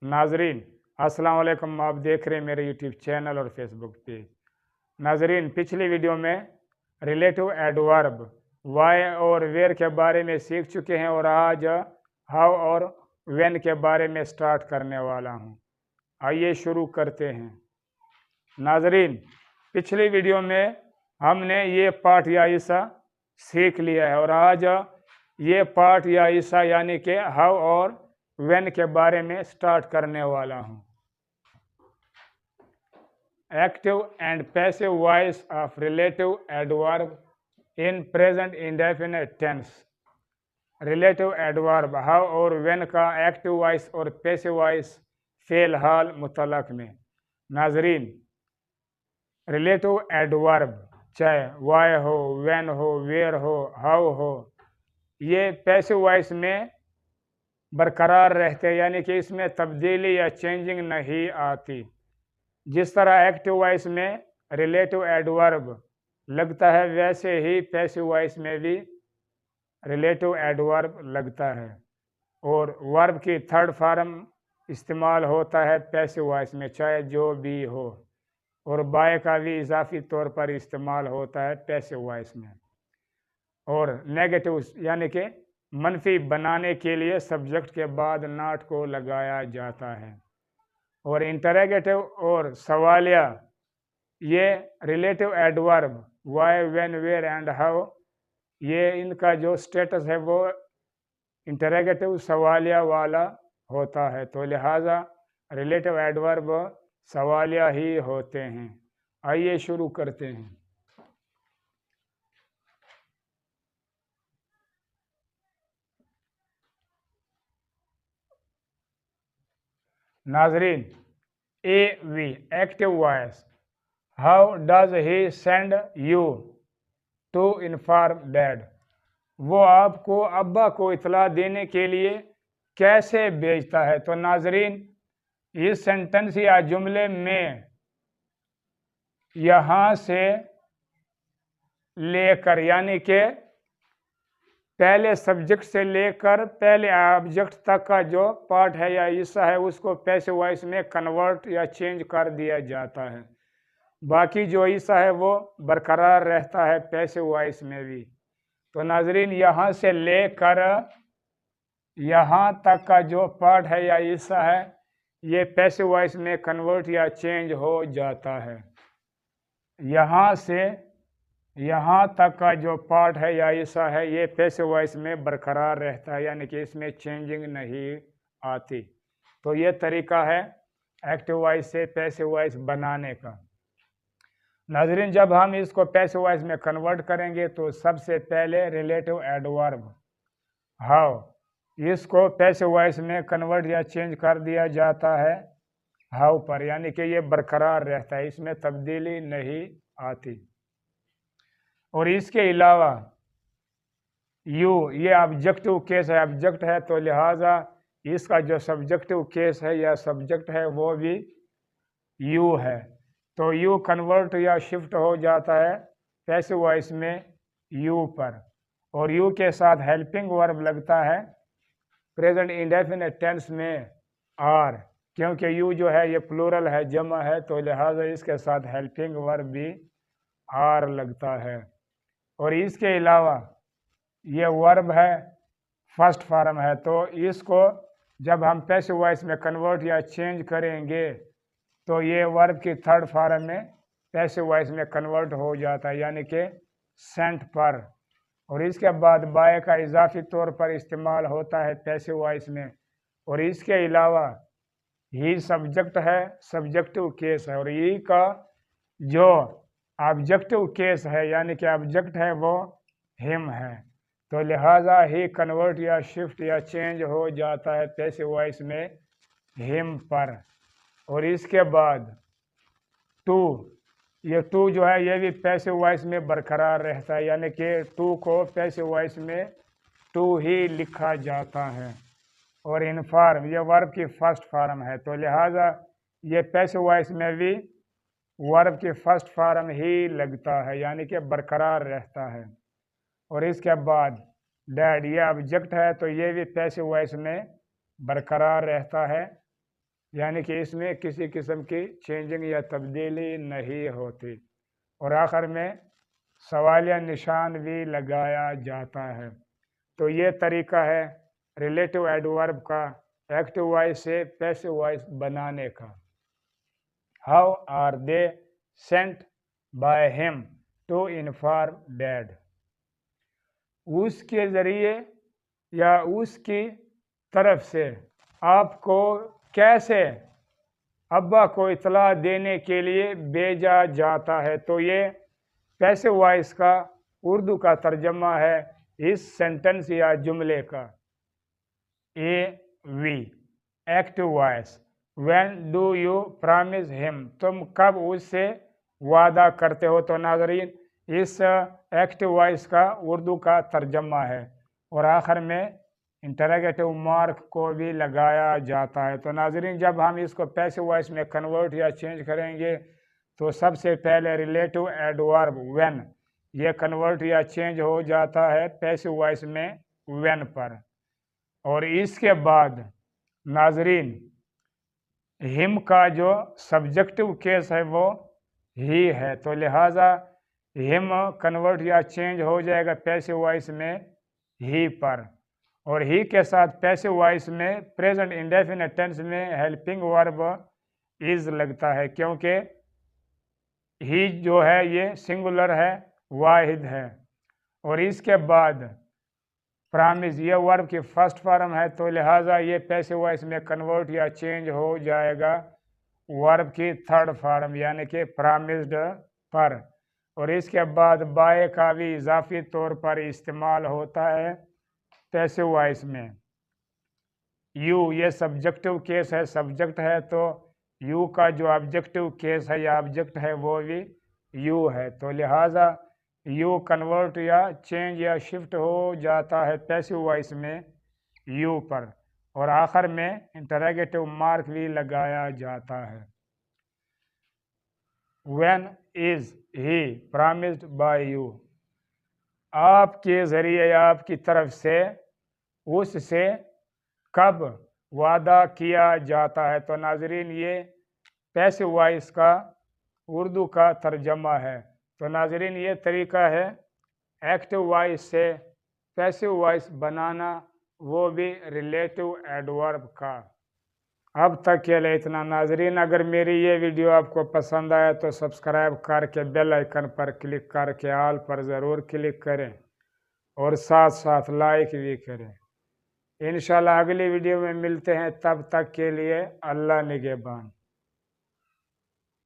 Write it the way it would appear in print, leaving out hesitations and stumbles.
नाजरीन अस्सलाम वालेकुम। आप देख रहे हैं मेरे यूट्यूब चैनल और फेसबुक पेज। नाजरीन, पिछली वीडियो में रिलेटिव एडवर्ब वाई और वेयर के बारे में सीख चुके हैं और आज हाउ और व्हेन के बारे में स्टार्ट करने वाला हूं। आइए शुरू करते हैं। नाजरीन, पिछली वीडियो में हमने ये पाठ या हिस्सा सीख लिया है और आज ये पाठ या हिस्सा यानी कि हाउ और व्हेन के बारे में स्टार्ट करने वाला हूं। Active and passive voice of relative adverb in present indefinite tense. Relative adverb how और व्हेन का एक्टिव वॉइस और पैसिव वॉइस फेल हाल मुतलक में। नाजरीन, रिलेटिव एडवर्ब चाहे वाई हो, व्हेन हो, वेयर हो, हाउ हो, ये पैसिव वॉइस में बरकरार रहते हैं, यानी कि इसमें तब्दीली या चेंजिंग नहीं आती। जिस तरह एक्टिव वॉइस में रिलेटिव एडवर्ब लगता है वैसे ही पैसिव वॉइस में भी रिलेटिव एडवर्ब लगता है और वर्ब की थर्ड फॉर्म इस्तेमाल होता है पैसिव वॉइस में, चाहे जो भी हो, और बाय का भी इजाफी तौर पर इस्तेमाल होता है पैसिव वॉइस में। और नेगेटिव यानी कि मनफी बनाने के लिए सब्जेक्ट के बाद नॉट को लगाया जाता है। और इंटरोगेटिव और सवालिया ये relative adverb why, when, where and how, ये इनका जो स्टेटस है वो इंटरोगेटिव सवालिया वाला होता है, तो लिहाजा रिलेटिव एडवर्ब सवालिया ही होते हैं। आइए शुरू करते हैं। नाजरीन, ए वी active voice, how does he send you to inform dad. वो आपको अब्बा को इतला देने के लिए कैसे भेजता है। तो नाजरीन, इस सेंटेंस या जुमले में यहाँ से लेकर यानी कि पहले सब्जेक्ट से लेकर पहले ऑब्जेक्ट तक का जो पार्ट है या हिस्सा है उसको पैसिव वॉइस में कन्वर्ट या चेंज कर दिया जाता है। बाकी जो हिस्सा है वो बरकरार रहता है पैसिव वॉइस में भी। तो नाजरीन, यहाँ से लेकर यहाँ तक का जो पार्ट है या हिस्सा है ये पैसिव वॉइस में कन्वर्ट या चेंज हो जाता है। यहाँ से यहाँ तक का जो पार्ट है या हिस्सा है ये पैसिव वॉइस में बरकरार रहता है, यानी कि इसमें चेंजिंग नहीं आती। तो ये तरीका है एक्टिव वॉइस से पैसिव वॉइस बनाने का। नाजरीन, जब हम इसको पैसिव वॉइस में कन्वर्ट करेंगे तो सबसे पहले रिलेटिव एडवर्ब हाउ, इसको पैसिव वॉइस में कन्वर्ट या चेंज कर दिया जाता है हाउ पर, यानी कि ये बरकरार रहता है, इसमें तब्दीली नहीं आती। और इसके अलावा यू, ये ऑब्जेक्टिव केस है, ऑब्जेक्ट है, तो लिहाजा इसका जो सब्जेक्टिव केस है या सब्जेक्ट है वो भी यू है, तो यू कन्वर्ट या शिफ्ट हो जाता है पैसिव वॉइस में यू पर। और यू के साथ हेल्पिंग वर्ब लगता है प्रेजेंट इंडेफिनिट टेंस में आर, क्योंकि यू जो है ये प्लूरल है, जमा है, तो लिहाजा इसके साथ हेल्पिंग वर्ब भी आर लगता है। और इसके अलावा ये वर्ब है फर्स्ट फॉर्म है, तो इसको जब हम पैसिव वॉइस में कन्वर्ट या चेंज करेंगे तो ये वर्ब की थर्ड फॉर्म में पैसिव वॉइस में कन्वर्ट हो जाता है, यानी कि सेंट पर। और इसके बाद बाय का इजाफी तौर पर इस्तेमाल होता है पैसिव वॉइस में। और इसके अलावा ही सब्जेक्ट है, सब्जेक्टिव केस है, और ई का जो ऑब्जेक्टिव केस है यानी कि ऑब्जेक्ट है वो हिम है, तो लिहाजा ही कन्वर्ट या शिफ्ट या चेंज हो जाता है पैसिव वॉइस में हिम पर। और इसके बाद टू, ये टू जो है ये भी पैसिव वॉइस में बरकरार रहता है, यानी कि टू को पैसिव वॉइस में टू ही लिखा जाता है। और इनफॉर्म, ये वर्ब की फर्स्ट फॉर्म है, तो लिहाजा ये पैसिव वॉइस में भी वर्ब की फर्स्ट फॉर्म ही लगता है, यानी कि बरकरार रहता है। और इसके बाद डैड, ये ऑब्जेक्ट है, तो ये भी पैसिव वॉइस में बरकरार रहता है یعنی کہ اس میں کسی قسم کی چینجنگ یا تبدیلی نہیں ہوتی، اور آخر میں سوالیہ نشان بھی لگایا جاتا ہے۔ تو یہ طریقہ ہے ریلیٹو ایڈورب کا ایکٹیو وائس سے پیسو وائس بنانے کا۔ How are they sent by whom to inform dad, اس کے ذریعے یا اس کی طرف سے آپ کو کیسے ابا کو اطلاع دینے کے لیے بھیجا جاتا ہے۔ تو یہ پیسو وائس کا اردو کا ترجمہ ہے اس سینٹنس یا جملے کا۔ A V active voice, when do you promise ہم، تم کب اس سے وعدہ کرتے ہو۔ تو ناظرین اس ایکٹیو وائس کا اردو کا ترجمہ ہے، اور آخر میں انٹراگیٹو مارک کو بھی لگایا جاتا ہے۔ تو ناظرین جب ہم اس کو پیسو وائس میں کنورٹ یا چینج کریں گے تو سب سے پہلے ریلیٹو ایڈورب وین، یہ کنورٹ یا چینج ہو جاتا ہے پیسو وائس میں وین پر، اور اس کے بعد ناظرین ہم کا جو سبجیکٹو کیس ہے وہ ہی ہے، تو لہٰذا ہم کنورٹ یا چینج ہو جائے گا پیسو وائس میں ہی پر، اور ہی کے ساتھ پیسو وائس میں پریزنٹ انڈیفینٹ ٹینس میں ہیلپنگ ورب از لگتا ہے، کیونکہ ہی جو ہے یہ سنگولر ہے، واحد ہے، اور اس کے بعد پرامس یہ ورب کی فرسٹ فارم ہے، تو لہٰذا یہ پیسو وائس میں کنورٹ یا چینج ہو جائے گا ورب کی تھرڈ فارم یعنی کہ پرامسڈ پر، اور اس کے بعد بائی کا بھی اضافی طور پر استعمال ہوتا ہے پیسو وائس میں۔ یو یہ سبجیکٹو کیس ہے، سبجیکٹ ہے، تو یو کا جو آبجیکٹو کیس ہے یا آبجیکٹ ہے وہ بھی یو ہے، تو لہٰذا یو کنورٹ یا چینج یا شفٹ ہو جاتا ہے پیسو وائس میں یو پر، اور آخر میں انٹراگیٹو مارک بھی لگایا جاتا ہے۔ When is he promised by you, آپ کے ذریعے یا آپ کی طرف سے اس سے کب وعدہ کیا جاتا ہے۔ تو ناظرین یہ پیسو وائس کا اردو کا ترجمہ ہے۔ تو ناظرین یہ طریقہ ہے ایکٹیو وائس سے پیسو وائس بنانا، وہ بھی ریلیٹو ایڈورب کا۔ اب تک کے لیے اتنا ناظرین، اگر میری یہ ویڈیو آپ کو پسند آیا تو سبسکرائب کر کے بیل آئیکن پر کلک کر کے آل پر ضرور کلک کریں، اور ساتھ ساتھ لائک بھی کریں۔ انشاءاللہ اگلی ویڈیو میں ملتے ہیں، تب تک کے لیے اللہ نگہبان۔